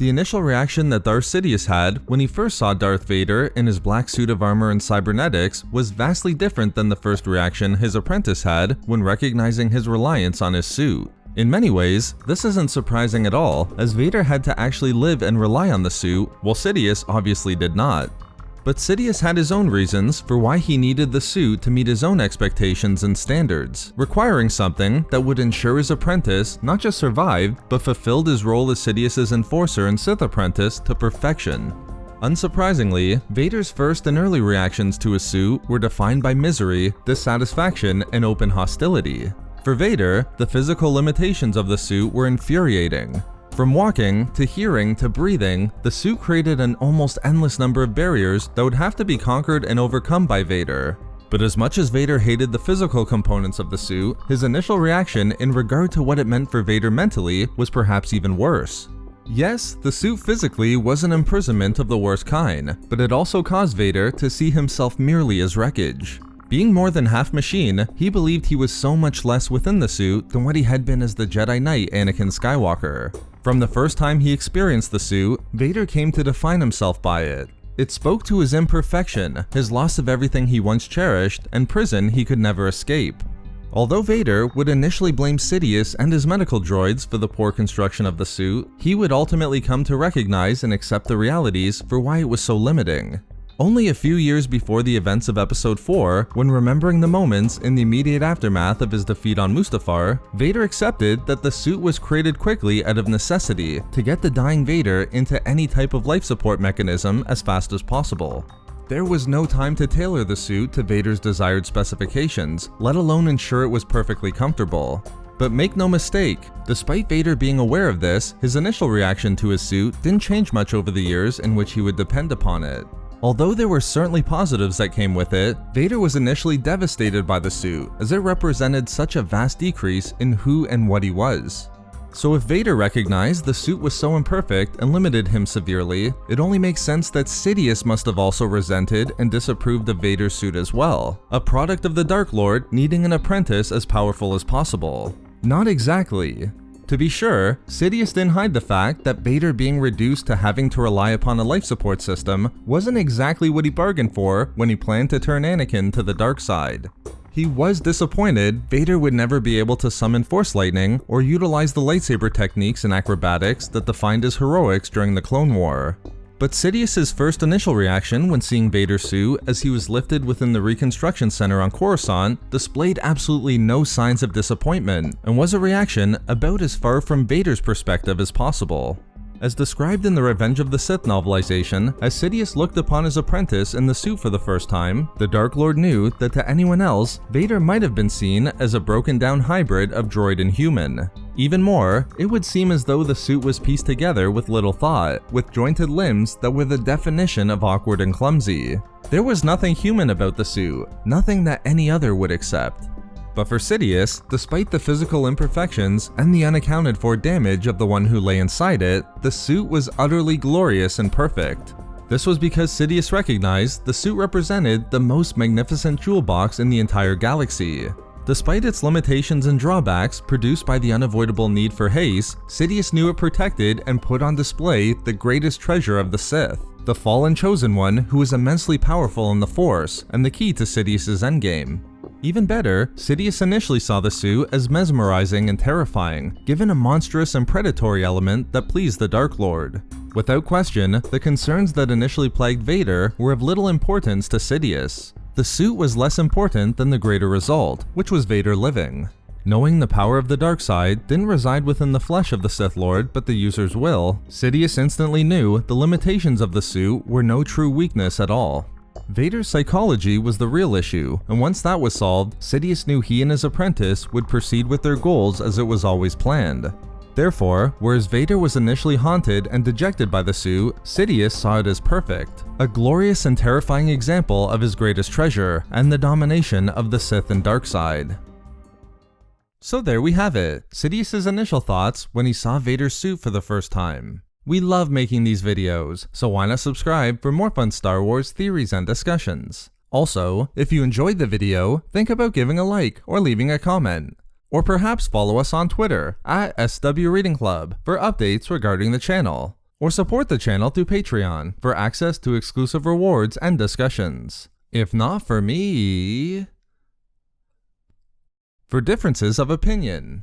The initial reaction that Darth Sidious had when he first saw Darth Vader in his black suit of armor and cybernetics was vastly different than the first reaction his apprentice had when recognizing his reliance on his suit. In many ways, this isn't surprising at all, as Vader had to actually live and rely on the suit, while Sidious obviously did not. But Sidious had his own reasons for why he needed the suit to meet his own expectations and standards, requiring something that would ensure his apprentice not just survived, but fulfilled his role as Sidious's enforcer and Sith apprentice to perfection. Unsurprisingly, Vader's first and early reactions to his suit were defined by misery, dissatisfaction, and open hostility. For Vader, the physical limitations of the suit were infuriating. From walking, to hearing, to breathing, the suit created an almost endless number of barriers that would have to be conquered and overcome by Vader. But as much as Vader hated the physical components of the suit, his initial reaction in regard to what it meant for Vader mentally was perhaps even worse. Yes, the suit physically was an imprisonment of the worst kind, but it also caused Vader to see himself merely as wreckage. Being more than half machine, he believed he was so much less within the suit than what he had been as the Jedi Knight Anakin Skywalker. From the first time he experienced the suit, Vader came to define himself by it. It spoke to his imperfection, his loss of everything he once cherished, and prison he could never escape. Although Vader would initially blame Sidious and his medical droids for the poor construction of the suit, he would ultimately come to recognize and accept the realities for why it was so limiting. Only a few years before the events of Episode 4, when remembering the moments in the immediate aftermath of his defeat on Mustafar, Vader accepted that the suit was created quickly out of necessity to get the dying Vader into any type of life support mechanism as fast as possible. There was no time to tailor the suit to Vader's desired specifications, let alone ensure it was perfectly comfortable. But make no mistake, despite Vader being aware of this, his initial reaction to his suit didn't change much over the years in which he would depend upon it. Although there were certainly positives that came with it, Vader was initially devastated by the suit, as it represented such a vast decrease in who and what he was. So if Vader recognized the suit was so imperfect and limited him severely, it only makes sense that Sidious must have also resented and disapproved of Vader's suit as well, a product of the Dark Lord needing an apprentice as powerful as possible. Not exactly. To be sure, Sidious didn't hide the fact that Vader being reduced to having to rely upon a life support system wasn't exactly what he bargained for when he planned to turn Anakin to the dark side. He was disappointed Vader would never be able to summon Force Lightning or utilize the lightsaber techniques and acrobatics that defined his heroics during the Clone War. But Sidious's first initial reaction when seeing Vader's suit as he was lifted within the Reconstruction Center on Coruscant displayed absolutely no signs of disappointment and was a reaction about as far from Vader's perspective as possible. As described in the Revenge of the Sith novelization, as Sidious looked upon his apprentice in the suit for the first time, the Dark Lord knew that to anyone else, Vader might have been seen as a broken down hybrid of droid and human. Even more, it would seem as though the suit was pieced together with little thought, with jointed limbs that were the definition of awkward and clumsy. There was nothing human about the suit, nothing that any other would accept. But for Sidious, despite the physical imperfections and the unaccounted for damage of the one who lay inside it, the suit was utterly glorious and perfect. This was because Sidious recognized the suit represented the most magnificent jewel box in the entire galaxy. Despite its limitations and drawbacks produced by the unavoidable need for haste, Sidious knew it protected and put on display the greatest treasure of the Sith, the fallen chosen one who was immensely powerful in the Force and the key to Sidious's endgame. Even better, Sidious initially saw the suit as mesmerizing and terrifying, given a monstrous and predatory element that pleased the Dark Lord. Without question, the concerns that initially plagued Vader were of little importance to Sidious. The suit was less important than the greater result, which was Vader living. Knowing the power of the dark side didn't reside within the flesh of the Sith Lord but the user's will, Sidious instantly knew the limitations of the suit were no true weakness at all. Vader's psychology was the real issue, and once that was solved, Sidious knew he and his apprentice would proceed with their goals as it was always planned. Therefore, whereas Vader was initially haunted and dejected by the suit, Sidious saw it as perfect, a glorious and terrifying example of his greatest treasure and the domination of the Sith and dark side. So there we have it, Sidious's initial thoughts when he saw Vader's suit for the first time. We love making these videos, so why not subscribe for more fun Star Wars theories and discussions. Also, if you enjoyed the video, think about giving a like or leaving a comment. Or perhaps follow us on Twitter @SW Reading Club for updates regarding the channel. or support the channel through Patreon for access to exclusive rewards and discussions. If not for me... For differences of opinion.